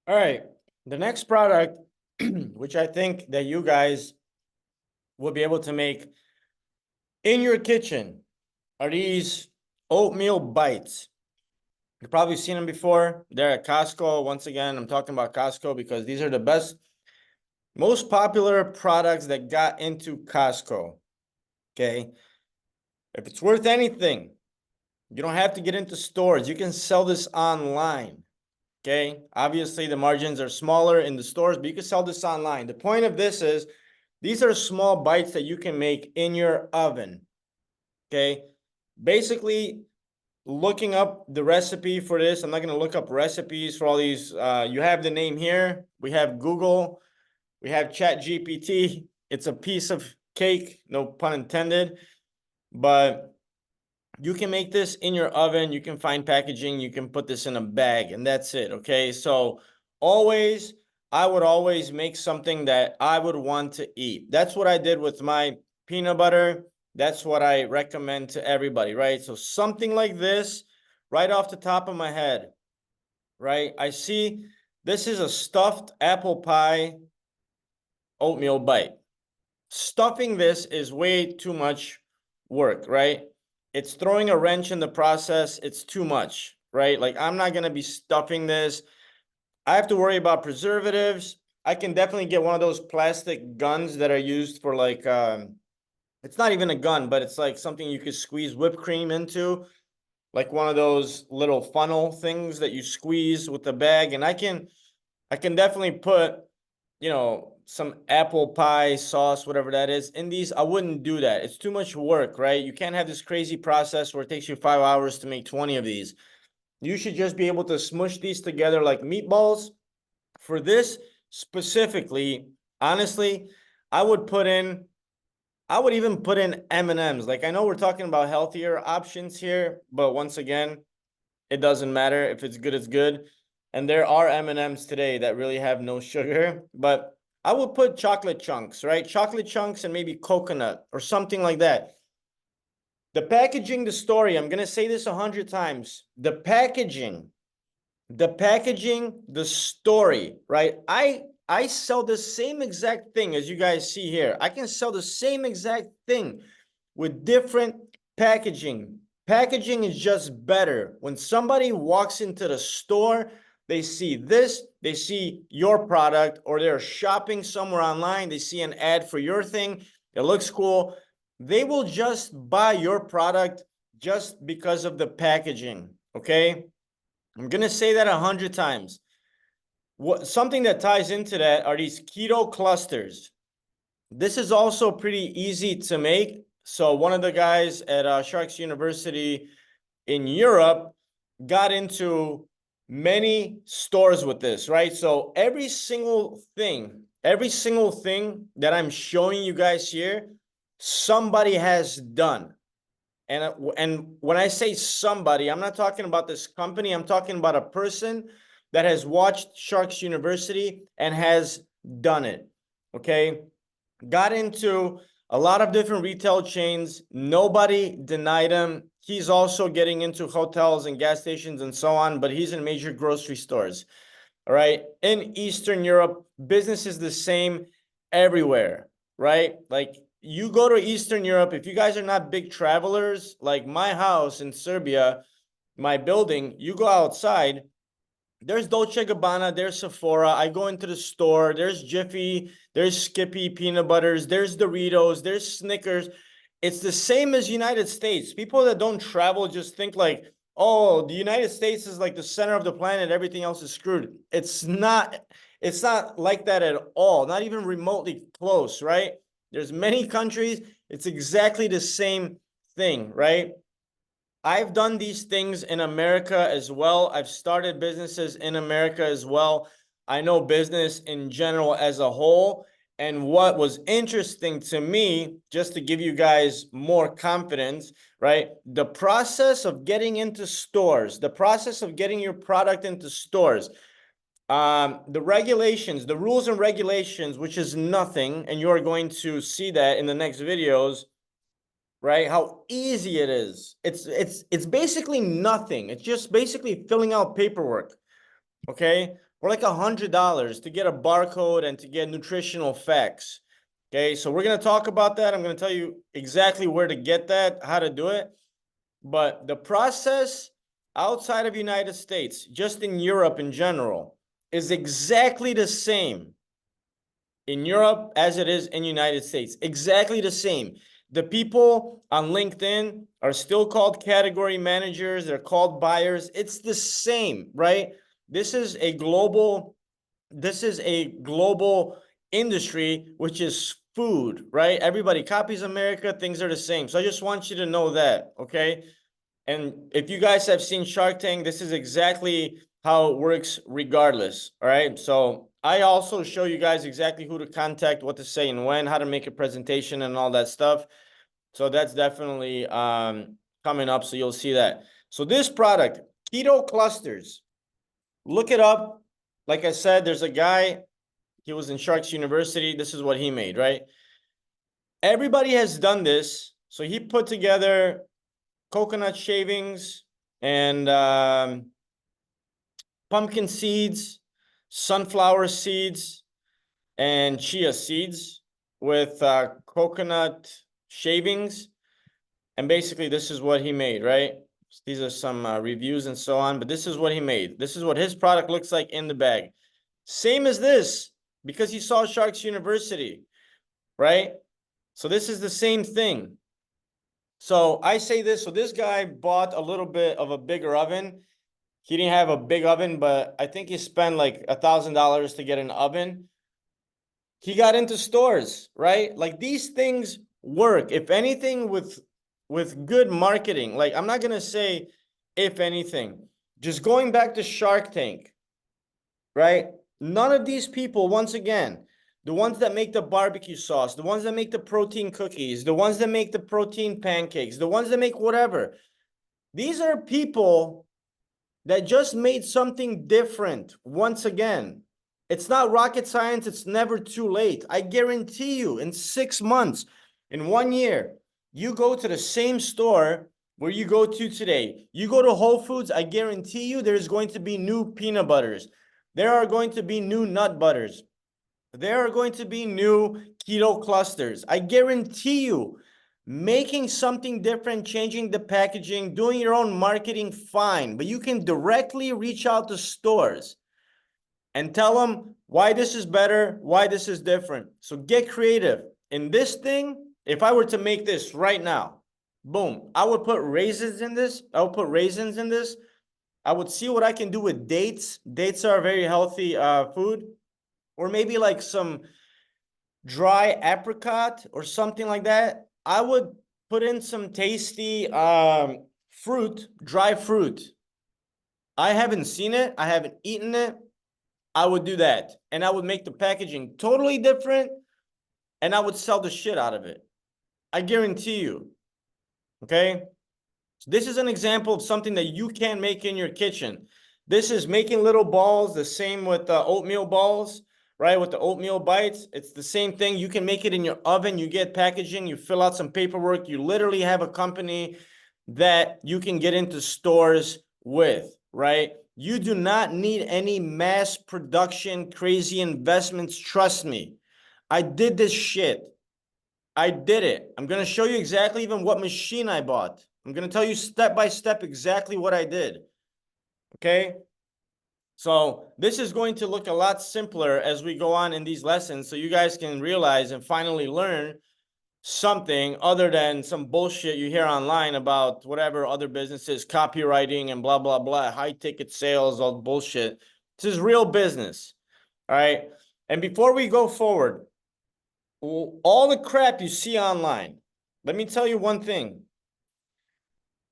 All right. The next product, which I think that you guys will be able to make in your kitchen, are these oatmeal bites. You've probably seen them before. They're at Costco. Once again, I'm talking about Costco because these are the best, most popular products that got into Costco. Okay. If it's worth anything, you don't have to get into stores. You can sell this online. Okay. Obviously, the margins are smaller in the stores, but you can sell this online. The point of this is these are small bites that you can make in your oven. Okay. Basically, looking up the recipe for this, I'm not going to look up recipes for all these. You have the name here. We have Google. We have Chat GPT. It's a piece of cake, no pun intended. But you can make this in your oven. You can find packaging. You can put this in a bag, and that's it. Okay. So I would always make something that I would want to eat. That's what I did with my peanut butter. That's what I recommend to everybody, right? So something like this, right off the top of my head, right? I see this is a stuffed apple pie oatmeal bite. Stuffing this is way too much work, right? It's throwing a wrench in the process. It's too much, right? Like, I'm not going to be stuffing this. I have to worry about preservatives. I can definitely get one of those plastic guns that are used for like, it's not even a gun, but it's like something you could squeeze whipped cream into, like one of those little funnel things that you squeeze with the bag. And I can definitely put, some apple pie sauce, whatever that is, in these. I wouldn't do that. It's too much work, right? You can't have this crazy process where it takes you 5 hours to make 20 of these. You should just be able to smush these together like meatballs. For this specifically, honestly, I would even put in M&Ms. Like, I know we're talking about healthier options here, but once again, it doesn't matter. If it's good, it's good. And there are M&Ms today that really have no sugar, but I would put chocolate chunks, right? Chocolate chunks and maybe coconut or something like that. The packaging, the story, I'm going to say this 100 times. The packaging, the story, right? I sell the same exact thing as you guys see here. I can sell the same exact thing with different packaging. Packaging is just better. When somebody walks into the store, they see this, they see your product, or they're shopping somewhere online, they see an ad for your thing, it looks cool. They will just buy your product just because of the packaging, okay? I'm going to say that 100 times. Something that ties into that are these keto clusters. This is also pretty easy to make. So one of the guys at Sharks University in Europe got into many stores with this, right? So every single thing that I'm showing you guys here, somebody has done. And when I say somebody, I'm not talking about this company. I'm talking about a person that has watched Sharks University and has done it. Okay. Got into a lot of different retail chains. Nobody denied him. He's also getting into hotels and gas stations and so on, but he's in major grocery stores. All right. In Eastern Europe, business is the same everywhere, right? Like, you go to Eastern Europe, if you guys are not big travelers, like my house in Serbia, my building, you go outside, there's Dolce & Gabbana, there's Sephora. I go into the store, there's Jiffy, there's Skippy peanut butters, there's Doritos, there's Snickers. It's the same as United States. People that don't travel just think like, oh, the United States is like the center of the planet, everything else is screwed. It's not like that at all, not even remotely close, right? There's many countries, it's exactly the same thing, right? I've done these things in America as well. I've started businesses in America as well. I know business in general as a whole. And what was interesting to me, just to give you guys more confidence, right? The process of getting into stores, the process of getting your product into stores, the regulations, the rules and regulations, which is nothing, and you're going to see that in the next videos, right? How easy it is. It's basically nothing. It's just basically filling out paperwork. Okay. or like $100 to get a barcode and to get nutritional facts. Okay, so we're going to talk about that. I'm going to tell you exactly where to get that, how to do it. But the process outside of the United States, just in Europe in general, is exactly the same in Europe as it is in the United States. Exactly the same. The people on LinkedIn are still called category managers. They're called buyers. It's the same, right? This is a global industry, which is food, right? Everybody copies America. Things are the same. So I just want you to know that, okay? And if you guys have seen Shark Tank, this is exactly how it works regardless, all right? So I also show you guys exactly who to contact, what to say and when, how to make a presentation and all that stuff. So that's definitely coming up, so you'll see that. So this product, Keto Clusters, look it up. Like I said, there's a guy, he was in Sharks University. This is what he made, right? Everybody has done this. So he put together coconut shavings and pumpkin seeds, sunflower seeds, and chia seeds with coconut shavings. And basically, this is what he made, right? These are some reviews and so on, but this is what he made. This is what his product looks like in the bag. Same as this, because he saw Sharks University, right? So this is the same thing. So I say this, so this guy bought a little bit of a bigger oven. He didn't have a big oven, but I think he spent like $1,000 to get an oven. He got into stores, right? Like these things work. If anything, with good marketing, like I'm not gonna say if anything, just going back to Shark Tank, right? None of these people, once again, the ones that make the barbecue sauce, the ones that make the protein cookies, the ones that make the protein pancakes, the ones that make whatever, these are people that just made something different. Once again, it's not rocket science. It's never too late. I guarantee you, in 6 months, in 1 year, you go to the same store where you go to today. You go to Whole Foods, I guarantee you there's going to be new peanut butters. There are going to be new nut butters. There are going to be new keto clusters. I guarantee you, making something different, changing the packaging, doing your own marketing, fine. But you can directly reach out to stores and tell them why this is better, why this is different. So get creative. In this thing, if I were to make this right now, boom, I would put raisins in this. I would put raisins in this. I would see what I can do with dates. Dates are a very healthy food. Or maybe like some dry apricot or something like that. I would put in some tasty fruit, dry fruit. I haven't seen it. I haven't eaten it. I would do that. And I would make the packaging totally different. And I would sell the shit out of it. I guarantee you. Okay? So this is an example of something that you can make in your kitchen. This is making little balls, the same with oatmeal balls, right? With the oatmeal bites, it's the same thing. You can make it in your oven. You get packaging, you fill out some paperwork. You literally have a company that you can get into stores with, right? You do not need any mass production, crazy investments. Trust me. I did this shit. I did it. I'm going to show you exactly even what machine I bought. I'm going to tell you step by step exactly what I did. Okay? So this is going to look a lot simpler as we go on in these lessons, so you guys can realize and finally learn something other than some bullshit you hear online about whatever other businesses, copywriting and blah, blah, blah, high ticket sales, all bullshit. This is real business. All right? And before we go forward, all the crap you see online, let me tell you one thing.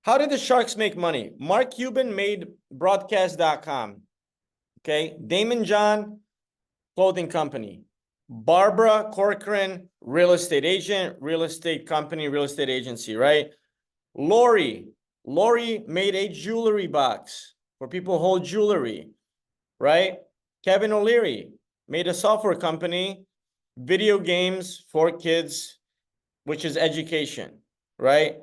How did the Sharks make money? Mark Cuban made broadcast.com. Okay. Damon John, clothing company. Barbara Corcoran, real estate agent, real estate company, real estate agency, right? Lori made a jewelry box for people who hold jewelry, right? Kevin O'Leary made a software company, video games for kids, which is education, right?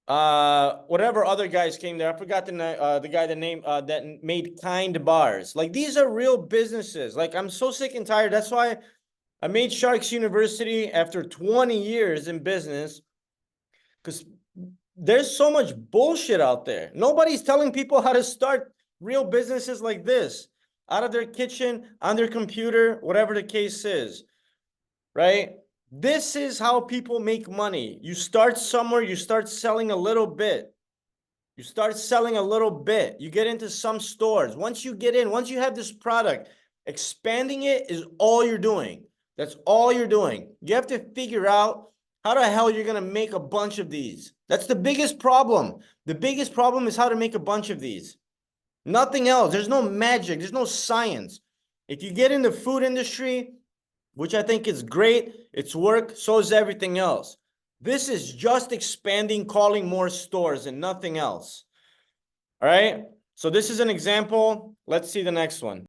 whatever other guys came there. I forgot the guy that made Kind bars. Like, these are real businesses. Like, I'm so sick and tired. That's why I made Sharks University after 20 years in business, because there's so much bullshit out there. Nobody's telling people how to start real businesses like this out of their kitchen, on their computer, whatever the case is, right? This is how people make money. You start somewhere, you start selling a little bit. You start selling a little bit. You get into some stores. Once you get in, once you have this product, expanding it is all you're doing. That's all you're doing. You have to figure out how the hell you're going to make a bunch of these. That's the biggest problem. The biggest problem is how to make a bunch of these. Nothing else. There's no magic. There's no science. If you get in the food industry, which I think is great, it's work, so is everything else. This is just expanding, calling more stores and nothing else. All right. So this is an example. Let's see the next one.